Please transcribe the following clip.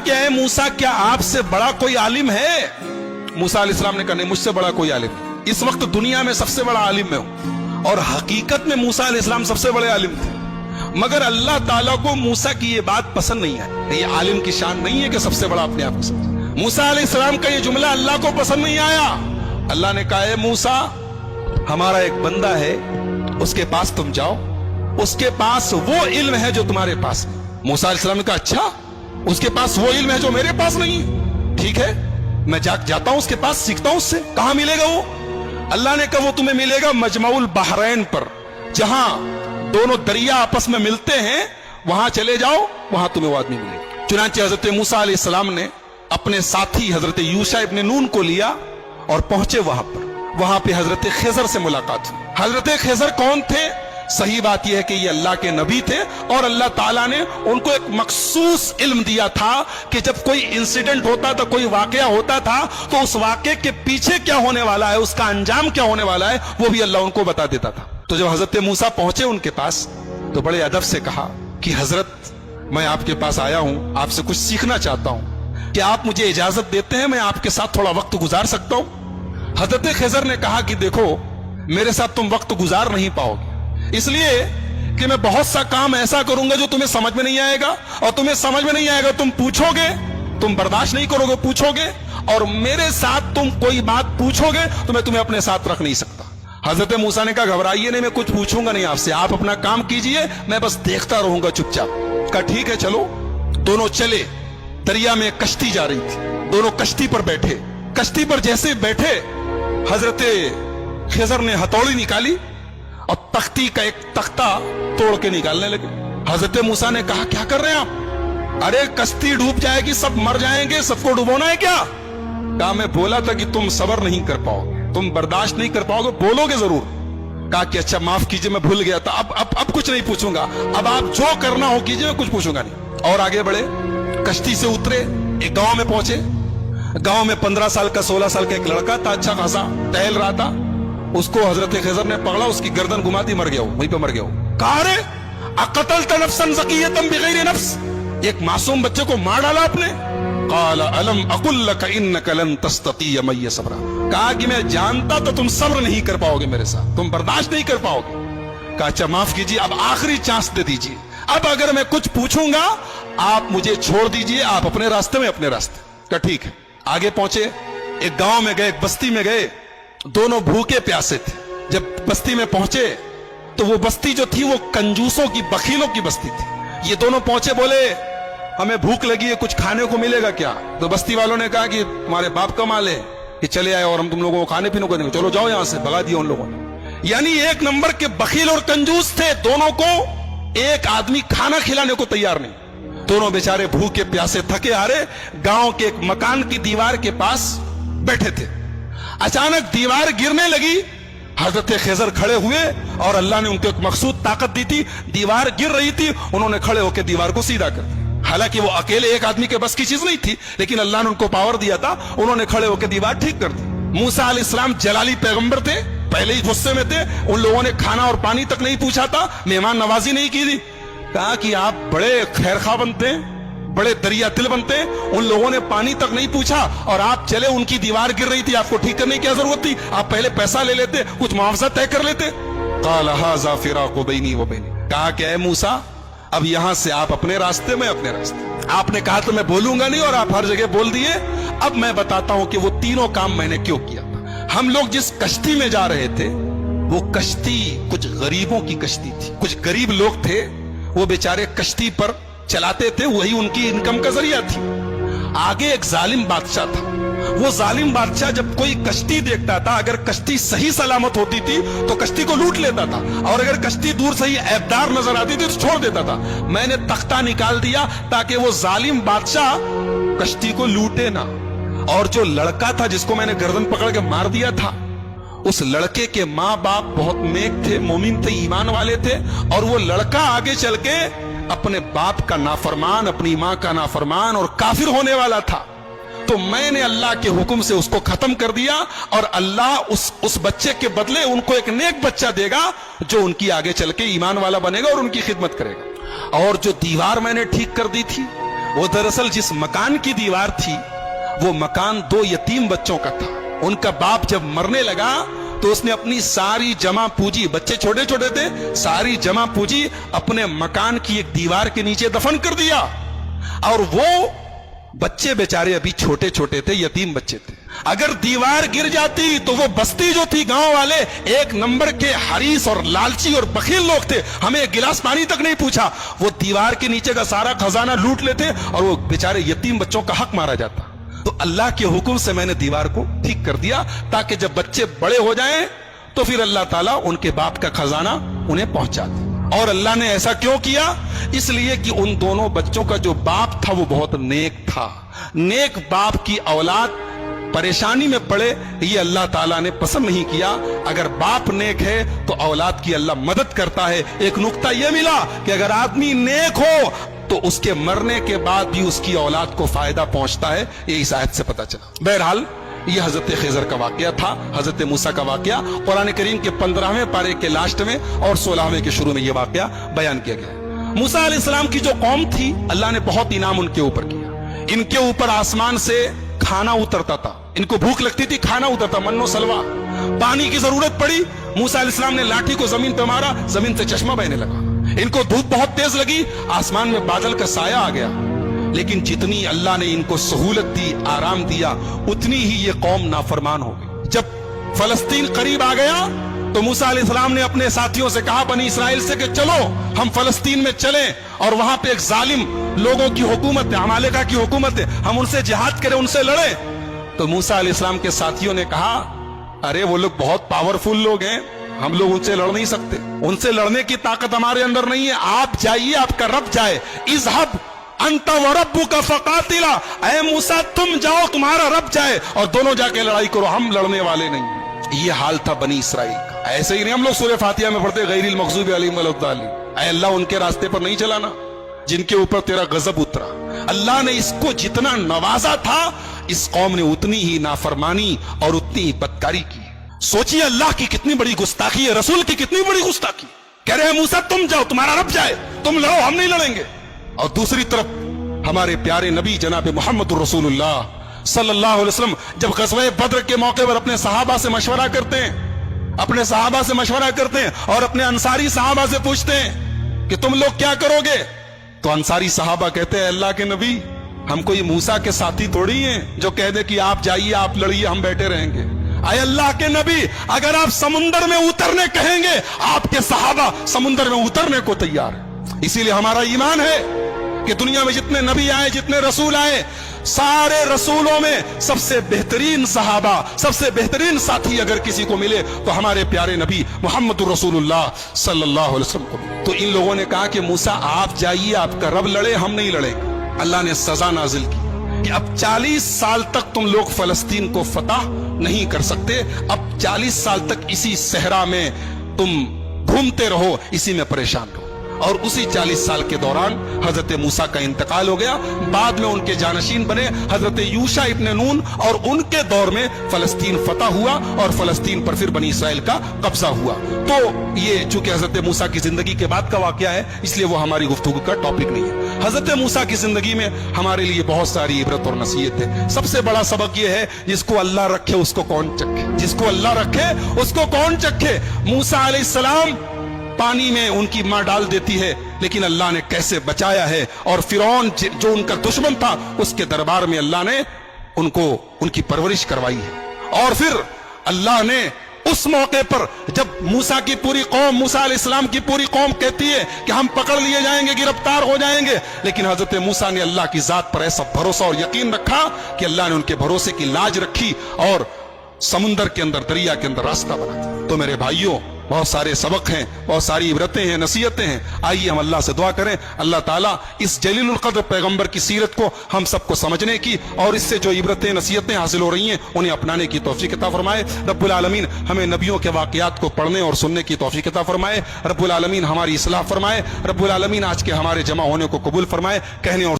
कि ऐ मूसा, क्या आपसे बड़ा कोई आलिम है? मूसा अलैहिस्सलाम ने कहा नहीं, मुझसे बड़ा कोई आलिम नहीं। इस वक्त दुनिया में सबसे बड़ा आलिम मैं हूं। और हकीकत में मूसा अलैहिस्सलाम सबसे बड़े आलिम थे, मगर अल्लाह ताला को मूसा की ये बात पसंद नहीं है। ये आलिम की शान नहीं है कि सबसे बड़ा अपने आप को समझे। मूसा अलैहिस्सलाम का ये जुमला अल्लाह को पसंद नहीं आया। अल्लाह ने कहा, ऐ मूसा, हमारा एक बंदा है, उसके पास तुम जाओ, उसके पास वो इल्म है जो तुम्हारे पास नहीं। मूसा अलैहिस्सलाम ने कहा, अच्छा, उसके पास वो इल्म है जो मेरे पास नहीं? ठीक है, मैं जाता हूं उसके पास, सीखता हूं उससे। कहां मिलेगा वो? अल्लाह ने कहा, वो तुम्हें मिलेगा मजमाउल बहरैन पर, जहां दोनों दरिया आपस में मिलते हैं, वहां चले जाओ, वहां तुम्हें वो आदमी मिलेगा। चुनांचे हजरत मूसा अलैहिस्सलाम ने अपने साथी हजरत यूशा इब्न नून को लिया और पहुंचे वहां पर। वहां पे हजरत खिजर से मुलाकात हुई। हजरत खिजर कौन थे? सही बात यह है कि ये अल्लाह के नबी थे, और अल्लाह ताला ने उनको एक मखसूस इल्म दिया था कि जब कोई इंसिडेंट होता था, कोई वाकया होता था, तो उस वाकये के पीछे क्या होने वाला है, उसका अंजाम क्या होने वाला है, वो भी अल्लाह उनको बता देता था। तो जब हजरत मूसा पहुंचे उनके पास, तो बड़े अदब से कहा कि हजरत, मैं आपके पास आया हूं, आपसे कुछ सीखना चाहता हूं, कि आप मुझे इजाजत देते हैं, मैं आपके साथ थोड़ा वक्त गुजार सकता हूं? हजरत खिजर ने कहा कि देखो, मेरे साथ तुम वक्त गुजार नहीं पाओगे, इसलिए कि मैं बहुत सा काम ऐसा करूंगा जो तुम्हें समझ में नहीं आएगा, और तुम्हें समझ में नहीं आएगा, तुम पूछोगे, तुम बर्दाश्त नहीं करोगे, पूछोगे, और मेरे साथ तुम कोई बात पूछोगे तो मैं तुम्हें अपने साथ रख नहीं सकता। हजरत मूसा ने कहा, घबराइए नहीं, मैं कुछ पूछूंगा नहीं आपसे, आप अपना काम कीजिए, मैं बस देखता रहूंगा चुपचाप। कहा ठीक है, चलो। दोनों चले। दरिया में कश्ती जा रही थी, दोनों कश्ती पर बैठे। कश्ती पर जैसे बैठे, हजरत खिजर ने हथौड़ी निकाली और तख्ती का एक तख्ता तोड़ के निकालने लगे। हजरत मूसा ने कहा, क्या कर रहे हैं आप? अरे कश्ती डूब जाएगी, सब मर जाएंगे, सबको डुबोना है क्या? कहा, मैं बोला था कि तुम सब्र नहीं कर पाओगे, तुम बर्दाश्त नहीं कर पाओगे, बोलोगे जरूर। कहा कि अच्छा माफ कीजिए, मैं भूल गया था, अब कुछ नहीं पूछूंगा, अब आप जो करना हो कीजिए, मैं कुछ पूछूंगा नहीं। और आगे बढ़े, कश्ती से उतरे, एक गांव में पहुंचे। गांव में 15 साल का 16 साल का एक लड़का था, अच्छा खासा टहल रहा था। उसको हजरत खिजर ने पकड़ा, उसकी गर्दन घुमाती, मर गया, वहीं पे मर गया। कहा, रे अक़तल्त नफ्सन ज़किय्यतन बिग़ैरि नफ्स, एक मासूम बच्चे को मार डाला आपने। क़ाल अलम अक़ुल लक इन्नक लन तस्ततिय मइय सब्रा, कहा कि मैं जानता तो तुम सब्र नहीं कर पाओगे मेरे साथ, तुम बर्दाश्त नहीं कर पाओगे। कहा अच्छा माफ कीजिए, अब आखिरी चांस दे दीजिए, अब अगर मैं कुछ पूछूंगा आप मुझे छोड़ दीजिए, आप अपने रास्ते में अपने रास्ते। कहा ठीक है। आगे पहुंचे, एक गांव में गए, एक बस्ती में गए। दोनों भूखे प्यासे थे। जब बस्ती में पहुंचे तो वो बस्ती जो थी वो कंजूसों की, बखीलों की बस्ती थी। ये दोनों पहुंचे, बोले हमें भूख लगी है, कुछ खाने को मिलेगा क्या? तो बस्ती वालों ने कहा कि तुम्हारे बाप का माल है कि चले आए और हम तुम लोगों को खाने पीने को देंगे, चलो जाओ यहां से। भगा दिया उन लोगों ने। यानी एक नंबर के बखील और कंजूस थे। दोनों को एक आदमी खाना खिलाने को तैयार नहीं। दोनों बेचारे भूखे प्यासे थके हारे गांव के एक मकान की दीवार के पास बैठे थे। अचानक दीवार गिरने लगी। हजरत खिजर खड़े हुए और अल्लाह ने उनको एक मखसूद ताकत दी थी। दीवार गिर रही थी, उन्होंने खड़े होकर दीवार को सीधा कर दिया। हालांकि वो अकेले एक आदमी के बस की चीज नहीं थी, लेकिन अल्लाह ने उनको पावर दिया था, उन्होंने खड़े होकर दीवार ठीक कर दी। मूसा अलैहिस्सलाम जलाली पैगंबर थे, पहले ही गुस्से में थे। उन लोगों ने खाना और पानी तक नहीं पूछा था, मेहमान नवाजी नहीं की थी। कहा कि आप बड़े खैरखा बनते हैं, बड़े दरिया दिल बनते हैं। उन लोगों ने पानी तक नहीं पूछा और आप चले, उनकी दीवार गिर रही थी, आपको ठीक करने की क्या जरूरत थी? आप पहले पैसा ले लेते, कुछ मुआवजा तय कर लेते। क़ाल हाज़ा फ़िराक़ु बैनी व बैनिक, कहा कि ऐ मूसा, अब यहां से आप अपने रास्ते में अपने रास्ते। आपने कहा तो मैं बोलूंगा नहीं और आप हर जगह बोल दिए। अब मैं बताता हूं कि वो तीनों काम मैंने क्यों किया था। हम लोग जिस कश्ती में जा रहे थे वो कश्ती कुछ गरीबों की कश्ती थी। कुछ गरीब लोग थे, वो बेचारे कश्ती पर चलाते थे, वही उनकी इनकम का जरिया थी। आगे एक जालिम बादशाह था। वो जालिम बादशाह जब कोई कश्ती देखता था, अगर कश्ती सही सलामत होती थी तो कश्ती को लूट लेता था, और अगर कश्ती दूर से ही ऐबदार नजर आती थी तो छोड़ देता था। मैंने तख्ता निकाल दिया ताकि वो जालिम बादशाह कश्ती को लूटे ना। और जो लड़का था जिसको मैंने गर्दन पकड़ के मार दिया था, उस लड़के के माँ बाप बहुत नेक थे, मोमिन थे, ईमान वाले थे, और वो लड़का आगे चल के अपने बाप का नाफरमान, अपनी माँ का नाफरमान और काफिर होने वाला था। तो मैंने अल्लाह के हुक्म से उसको खत्म कर दिया, और अल्लाह उस बच्चे के बदले उनको एक नेक बच्चा देगा जो उनकी आगे चल के ईमान वाला बनेगा और उनकी खिदमत करेगा। और जो दीवार मैंने ठीक कर दी थी वो दरअसल जिस मकान की दीवार थी वो मकान 2 यतीम बच्चों का था। उनका बाप जब मरने लगा तो उसने अपनी सारी जमा पूंजी, बच्चे छोटे छोटे थे, सारी जमा पूंजी अपने मकान की एक दीवार के नीचे दफन कर दिया। और वो बच्चे बेचारे अभी छोटे छोटे थे, यतीम बच्चे थे। अगर दीवार गिर जाती तो वो बस्ती जो थी, गांव वाले 1 नंबर के हरीस और लालची और बखील लोग थे, हमें एक गिलास पानी तक नहीं पूछा, वो दीवार के नीचे का सारा खजाना लूट लेते और वो बेचारे यतीम बच्चों का हक मारा जाता। तो अल्लाह के हुक्म से मैंने दीवार को ठीक कर दिया ताकि जब बच्चे बड़े हो जाएं तो फिर अल्लाह ताला उनके बाप का खजाना उन्हें पहुंचा दे। और अल्लाह ने ऐसा क्यों किया? इसलिए कि उन दोनों बच्चों का जो बाप था वो बहुत नेक था। नेक बाप की औलाद परेशानी में पड़े ये अल्लाह ताला ने पसंद नहीं किया। अगर बाप नेक है तो औलाद की अल्लाह मदद करता है। एक नुक्ता यह मिला कि अगर आदमी नेक हो तो उसके मरने के बाद भी उसकी औलाद को फायदा पहुंचता है, ये इस आयत से पता चला। बहरहाल ये हजरत खिजर का वाकया था, हजरत मूसा का वाकया कुरान करीम के 15वें पारे के लास्ट में और 16वें के शुरू में ये वाकया बयान किया गया। मूसा अलैहिस्सलाम की जो कौम थी, अल्लाह ने बहुत इनाम उनके ऊपर किया। इनके ऊपर आसमान से खाना उतरता था, इनको भूख लगती थी, खाना उतरता, मन्नो सलवा। पानी की जरूरत पड़ी, मूसा अलैहिस्सलाम ने लाठी को जमीन पे मारा, जमीन से चश्मा बहने लगा। इनको धूप बहुत तेज लगी, आसमान में बादल का साया आ गया। लेकिन जितनी अल्लाह ने इनको सहूलत दी, आराम दिया, उतनी ही ये कौम नाफरमान हो गई। जब फलस्तीन करीब आ गया तो मूसा अलैहिस्सलाम ने अपने साथियों से कहा, बनी इसराइल से, कि चलो हम फलस्तीन में चलें और वहां पे एक जालिम लोगों की हुकूमत है, अमालेका की हुकूमत है, हम उनसे जिहाद करें, उनसे लड़ें। तो मूसा अलैहिस्सलाम के साथियों ने कहा, अरे वो लोग बहुत पावरफुल लोग हैं, हम लोग उनसे लड़ नहीं सकते, उनसे लड़ने की ताकत हमारे अंदर नहीं है, आप जाइए, आपका रब जाए। इज़हब अंत व रब्बुका फकातिला, ऐ मूसा तुम जाओ, तुम्हारा रब जाए और दोनों जाके लड़ाई करो, हम लड़ने वाले नहीं। ये हाल था बनी इसराइल का। ऐसे ही नहीं हम लोग सूरह फातिहा में पढ़ते, गैरिल मग़ज़ूबि अलैहिम वलद्दालिन, ऐ अल्लाह उनके रास्ते पर नहीं चलाना जिनके ऊपर तेरा गजब उतरा। अल्लाह ने इसको जितना नवाजा था, इस कौम ने उतनी ही नाफरमानी और उतनी ही बदकारी की। सोचिए अल्लाह की कितनी बड़ी गुस्ताखी है, रसूल की कितनी बड़ी गुस्ताखी। कह रहे हैं मूसा तुम जाओ, तुम्हारा रब जाए, तुम लड़ो, हम नहीं लड़ेंगे। और दूसरी तरफ हमारे प्यारे नबी जनाब मोहम्मद रसूलुल्लाह सल्लल्लाहु अलैहि वसल्लम जब ग़ज़वा बद्र के मौके पर अपने सहाबा से मशवरा करते हैं, अपने सहाबा से मशवरा करते हैं और अपने अंसारी सहाबा से पूछते हैं कि तुम लोग क्या करोगे? तो अंसारी सहाबा कहते हैं, अल्लाह के नबी, हम कोई मूसा के साथी थोड़ी हैं जो कह दे कि आप जाइए, आप लड़िए, हम बैठे रहेंगे। आए अल्लाह के नबी, अगर आप समुंदर में उतरने कहेंगे, आपके सहाबा समुंदर में उतरने को तैयार है। इसीलिए हमारा ईमान है कि दुनिया में जितने नबी आए, जितने रसूल आए, सारे रसूलों में सबसे बेहतरीन सहाबा, सबसे बेहतरीन साथी अगर किसी को मिले तो हमारे प्यारे नबी मोहम्मद रसूलुल्लाह सल्लल्लाहु अलैहि वसल्लम को। तो इन लोगों ने कहा कि मूसा आप जाइए, आपका रब लड़े, हम नहीं लड़े। अल्लाह ने सजा नाजिल की कि अब 40 साल तक तुम लोग फलस्तीन को फतह नहीं कर सकते, अब 40 साल तक इसी सहरा में तुम घूमते रहो, इसी में परेशान रहो। और उसी 40 साल के दौरान हजरत मूसा का इंतकाल हो गया। बाद में उनके जानशीन बने हजरत यूशा इब्ने नून और उनके दौर में फलस्तीन फतह हुआ और फलस्तीन पर फिर बनी इसराइल का कब्जा हुआ। तो ये चूंकि हजरत मूसा की जिंदगी के बाद का वाकया है, इसलिए वो हमारी गुफ्तगू का टॉपिक नहीं है। हजरत मूसा की जिंदगी में हमारे लिए बहुत सारी इबरत और नसीहत है। सबसे बड़ा सबक ये है, जिसको अल्लाह रखे उसको कौन चखे, जिसको अल्लाह रखे उसको कौन चखे। मूसा अलैहिस्सलाम पानी में उनकी मां डाल देती है, लेकिन अल्लाह ने कैसे बचाया है। और फिरौन जो उनका दुश्मन था, उसके दरबार में अल्लाह ने उनको उनकी परवरिश करवाई है। और फिर अल्लाह ने उस मौके पर जब मूसा की पूरी कौम, मूसा अलैहिस्सलाम की पूरी कौम कहती है कि हम पकड़ लिए जाएंगे, गिरफ्तार हो जाएंगे, लेकिन हजरत मूसा ने अल्लाह की जात पर ऐसा भरोसा और यकीन रखा कि अल्लाह ने उनके भरोसे की लाज रखी और समुंदर के अंदर, दरिया के अंदर रास्ता बना दिया। तो मेरे भाइयों, बहुत सारे सबक हैं, बहुत सारी इबरतें हैं, नसीहतें हैं। आइए हम अल्लाह से दुआ करें, अल्लाह ताला इस जलीलुल क़द्र पैगंबर की सीरत को हम सबको समझने की और इससे जो इबरतें नसीहतें हासिल हो रही हैं उन्हें अपनाने की तौफीक अता फरमाए। रब्बुल आलमीन हमें नबियों के वाक़यात को पढ़ने और सुनने की तौफीक अता फरमाए। रब्बुल आलमीन हमारी इस्लाह फरमाए। रब्बुल आलमीन आज के हमारे जमा होने को कबूल फरमाए। कहने और